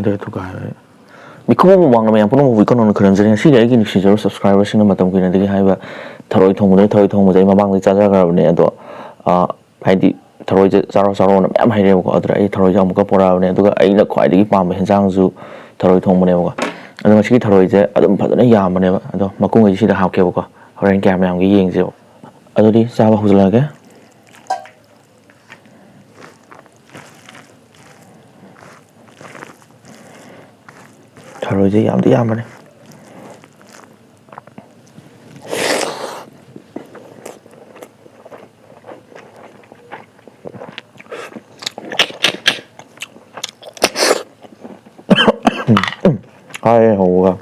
ꯍꯥꯏꯗ꯭ꯔꯦ ꯊꯨꯒꯥꯏꯔꯦ ꯃꯤꯈꯨꯕ ꯃꯃꯥꯡꯗ ꯃꯌꯥꯝ ꯄꯨꯝꯅꯃꯛ ꯏꯀꯣꯅꯣꯃꯤ ꯈꯨꯔꯨꯝꯖꯔꯤ ꯉꯁꯤꯗꯤ ꯑꯩꯒꯤ ꯅꯨꯡꯁꯤꯖꯔꯕ ꯁꯕꯁꯀ꯭ꯔꯥꯏꯕꯔꯁꯤꯡꯅ ꯃꯇꯝ ꯀꯨꯏꯅꯗꯒꯤ ꯍꯥꯏꯕ ꯊꯔꯣꯏ ꯊꯣꯡꯕꯁꯦ ꯑꯩ ꯃꯃꯥꯡꯗ ꯆꯥꯖꯈ꯭ꯔꯕꯅꯦ ꯑꯗꯣ ꯍꯥꯏꯗꯤ ꯊꯔꯣꯏꯁꯦ ꯆꯥꯔꯣꯅ ꯃꯌꯥꯝ ꯍꯩꯔꯦꯕꯀꯣ ꯑꯗꯨꯗ ꯑꯩ ꯊꯔꯣꯏꯁꯦ ꯑꯃꯨꯛꯀ ꯄꯣꯔꯛꯑꯕꯅꯦ ꯑꯗꯨꯒ ꯑꯩꯅ ꯈ꯭ꯋꯥꯏꯗꯒꯤ ꯄꯥꯝꯕ ꯍꯦꯟꯖꯥꯡꯁꯨ ꯊꯔꯣꯏ ꯊꯣꯡꯕꯅꯦꯕꯀꯣ ꯑꯗꯣ ꯉꯁꯤꯒꯤ ꯊꯔꯣꯏꯁꯦ ꯑꯗꯨꯝ ꯐꯖꯅ ꯌꯥꯝꯕꯅꯦꯕ ꯑꯗꯣ ꯃꯀꯨꯡꯉꯩꯁꯦ ꯁꯤꯗ ꯍꯥꯞꯀꯦꯕꯀꯣ ꯍꯣꯔꯦꯟ ꯀꯌꯥꯝ ꯌꯥꯝꯒꯦ ꯌꯦꯡꯁꯦꯕ ꯑꯗꯨꯗꯤ ꯆꯥꯕ ꯍꯧꯖꯤꯜꯂꯛꯑꯒꯦ ꯊꯔꯣꯏꯁꯦ ꯌꯥꯝꯗꯤ ꯌꯥꯝꯕꯅꯦ ꯍꯥꯏꯌꯦ ꯍꯧꯕꯒ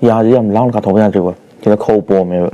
ꯌꯥꯁꯤ ꯌꯥꯝ ꯂꯥꯎꯅ ꯀꯥꯊꯣꯛꯄ ꯌꯥꯗ꯭ꯔꯤꯀꯣ ꯁꯤꯗ ꯈꯧ ꯄꯣꯝꯃꯦꯕ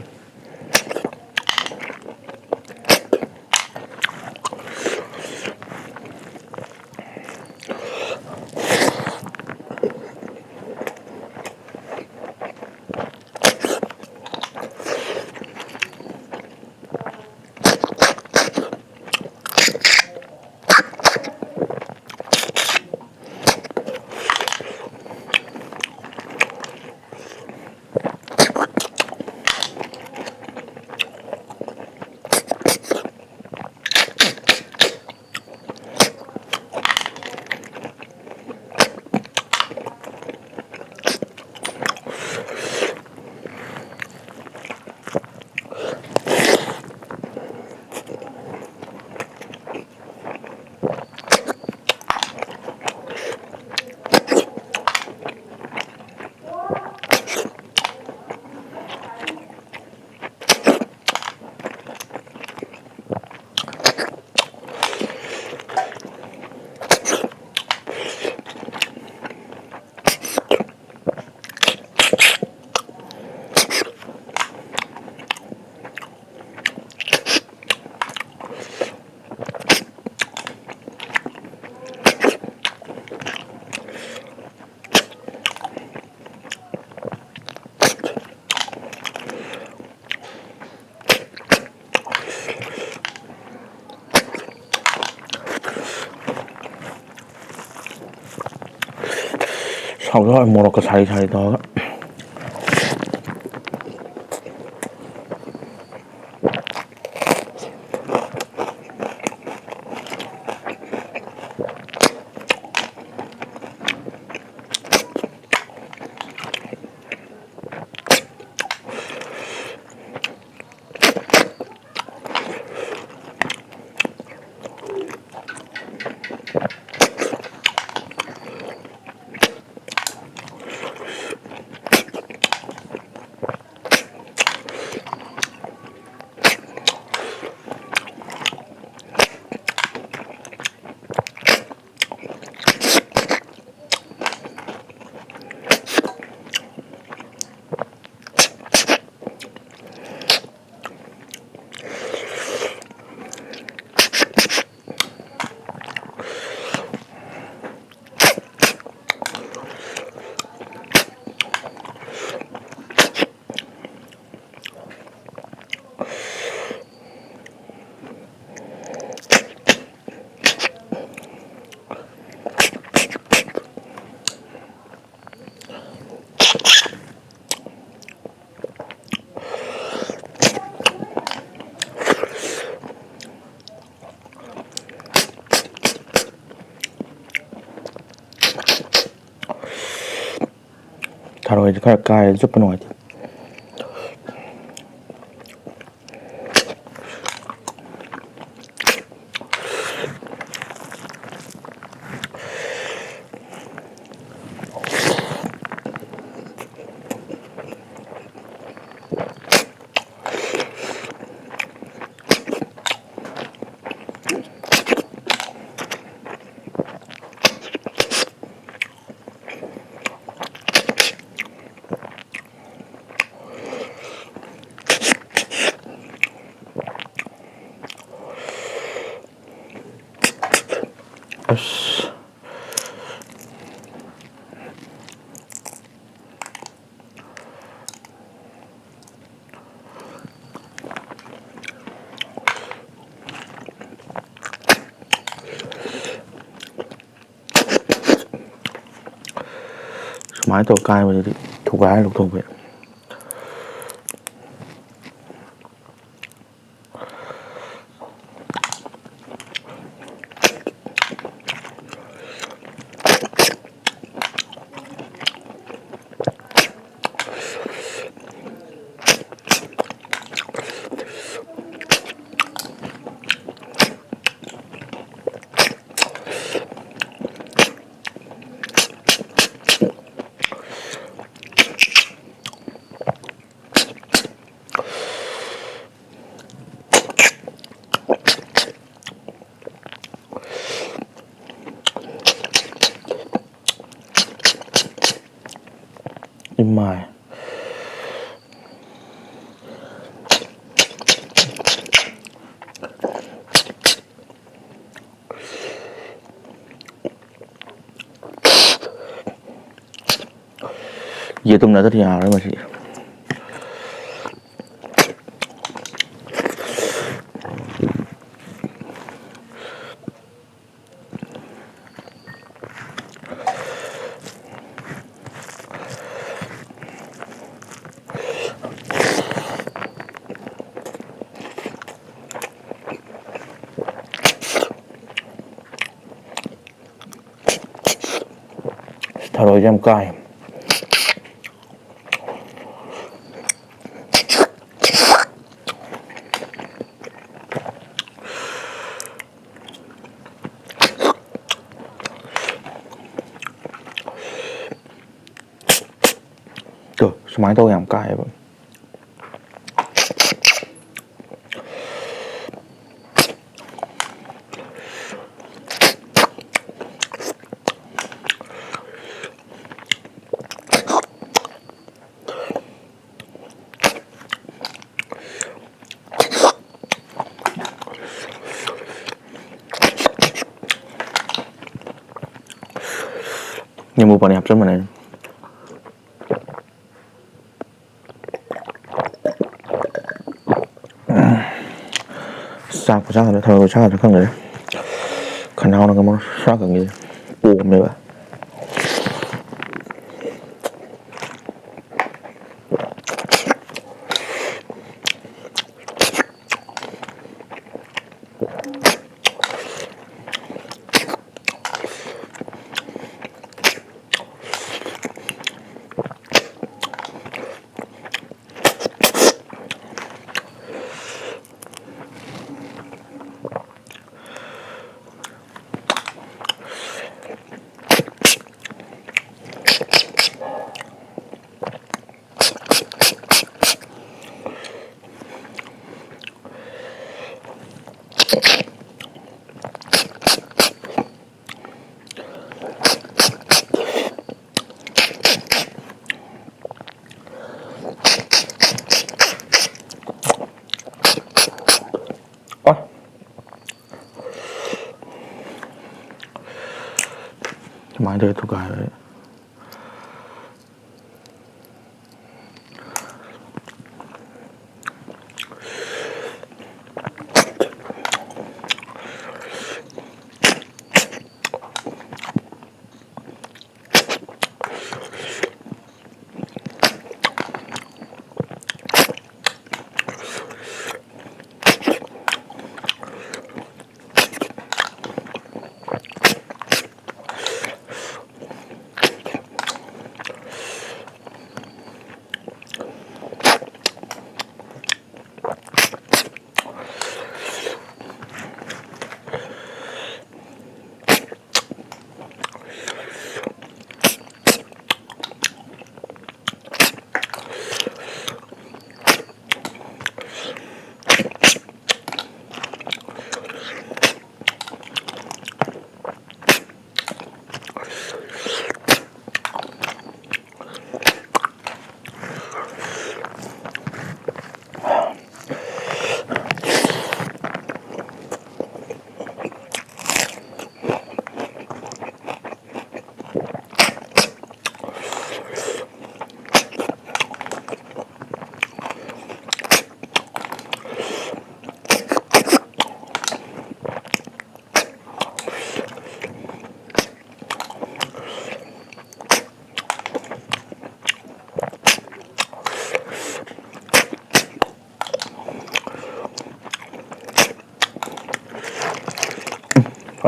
ꯁꯥꯎꯗ ꯃꯣꯔꯣꯛꯀ ꯁꯥꯔꯤ ꯇꯧꯔꯒ ꯊꯔꯣꯏꯁꯦ ꯈꯔ ꯀꯥꯏꯔꯦ ꯆꯨꯞꯄ ꯅꯨꯡꯉꯥꯏꯇꯦ ꯑꯁ ꯁꯨꯃꯥꯏꯅ ꯇꯧꯔ ꯀꯥꯏꯕꯗꯨꯗꯤ ꯊꯨꯒꯥꯏꯔ ꯂꯧꯊꯣꯛꯄ ꯌꯥꯏ ꯏꯃꯥꯏ ꯌꯦꯇꯨꯝ ꯅꯠꯇ꯭ꯔꯗꯤ ꯌꯥꯔꯔꯣꯏ ꯃꯁꯤ ꯊꯔꯣꯏꯁꯦ ꯌꯥꯝ ꯀꯥꯏ ꯁꯨꯃꯥꯏꯅ ꯇꯧꯕ ꯌꯥꯝ ꯀꯥꯏꯑꯦꯕ ꯅꯤꯝꯕꯨ ꯄꯥꯅꯤ ꯍꯥꯞꯆꯟꯕꯅꯦ ꯆꯥꯛ ꯈꯨꯆꯥꯗ ꯊꯔꯣꯏ ꯈꯨꯆꯥꯗ ꯈꯪꯗ꯭ꯔꯦ ꯈꯅꯥꯎꯅꯒ ꯃꯔꯣꯟ ꯁ꯭ꯋꯥꯀꯟꯒꯤ ꯄꯣꯝꯃꯦꯕ ꯁꯨꯃꯥꯏꯅ ꯇꯧꯔ ꯊꯨꯒꯥꯏꯔꯦ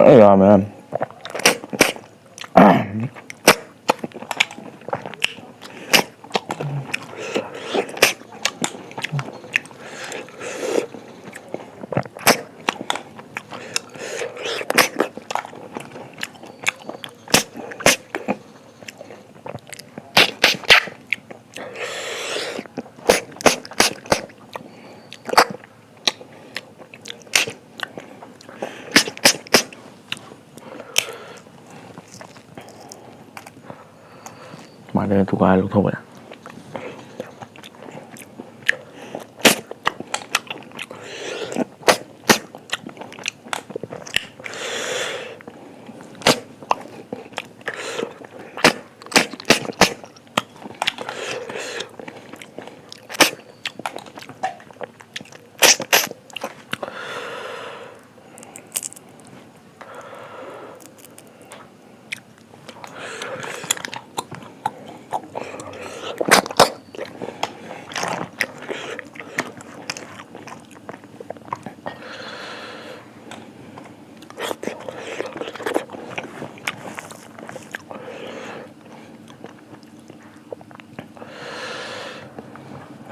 야면 말해 두고 알로 더버려.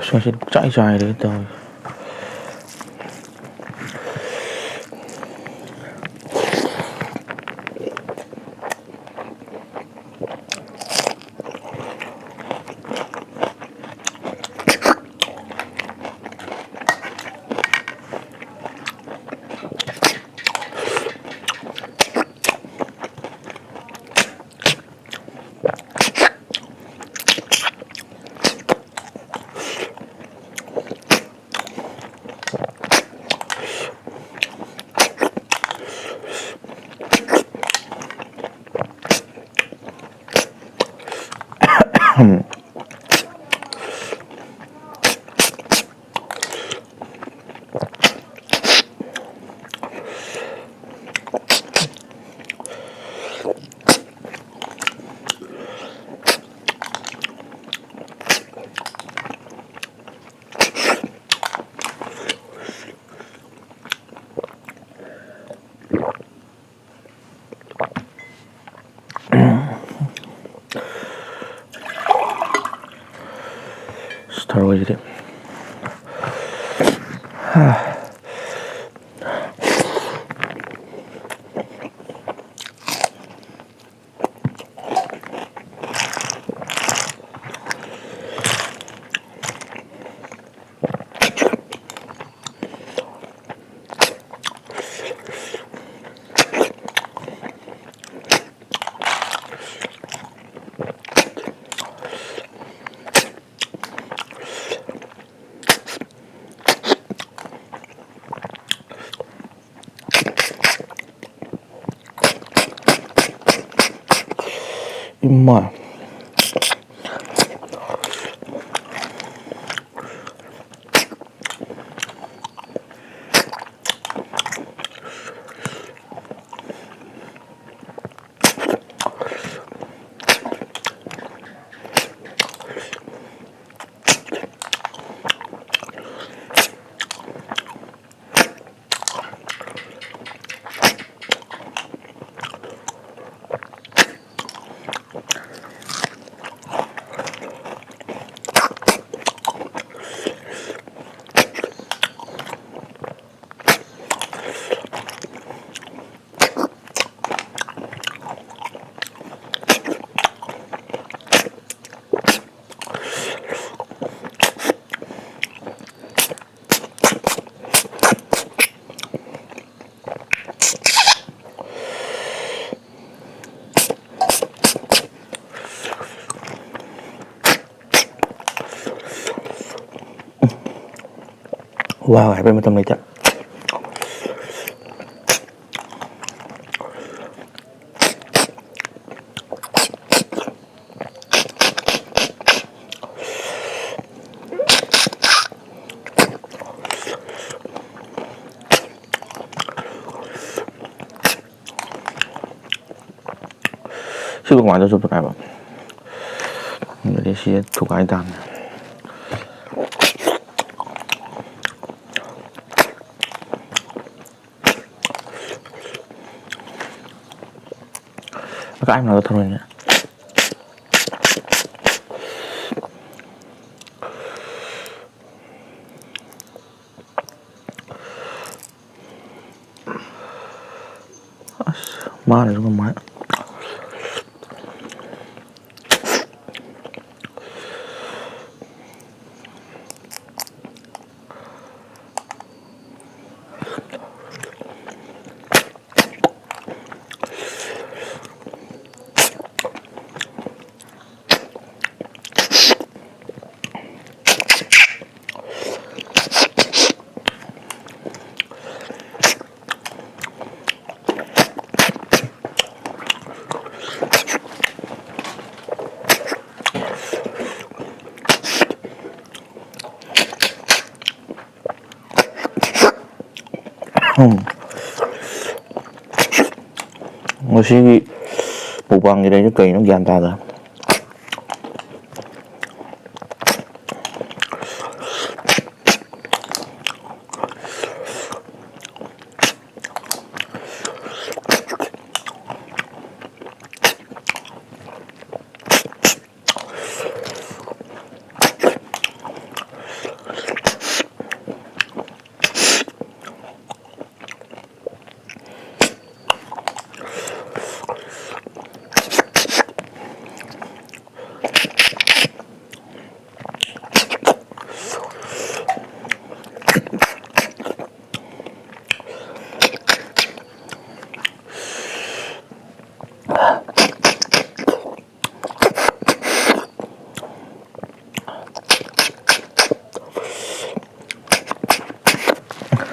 사실 짜이 되겠다. Start with it. 임마 wow, hãy bên tâm lý chắc 시간 완전 좀 봐. 이게 시에 두 가지 단. cái nào thôi nhỉ. Mana juga mana. Ngasi mukbang gì đây nó kỳ nó gian ta rồi.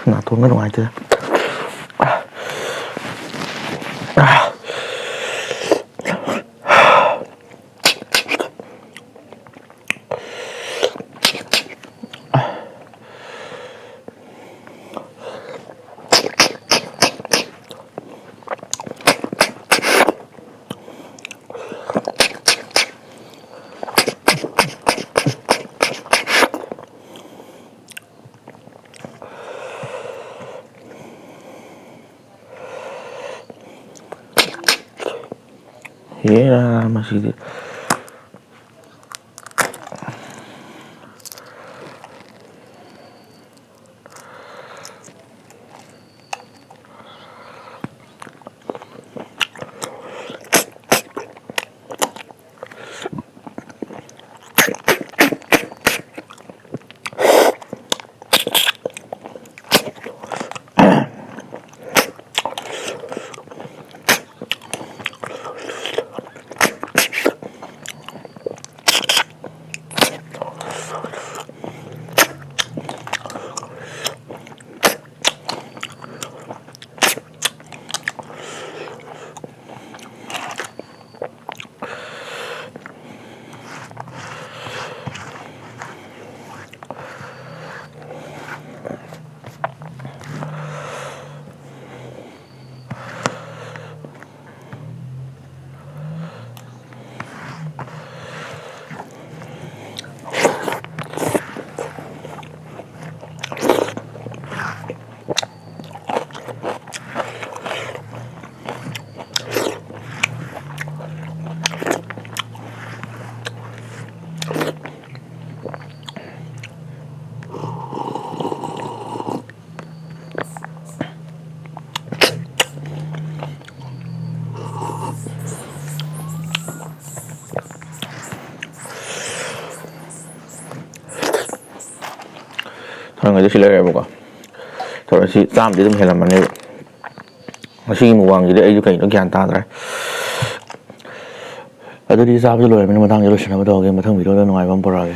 Nah, tuh nggak aja. Iya masih di người ta lấy một thôi thì tam thì tôi làm mà nếu khi một vàng gì đấy cho cảnh nó gian ta rồi ở đây đi ra với lười mình mà đang nhớ được chuyện nào đó cái mà thông video đó ngoài vòng bờ rồi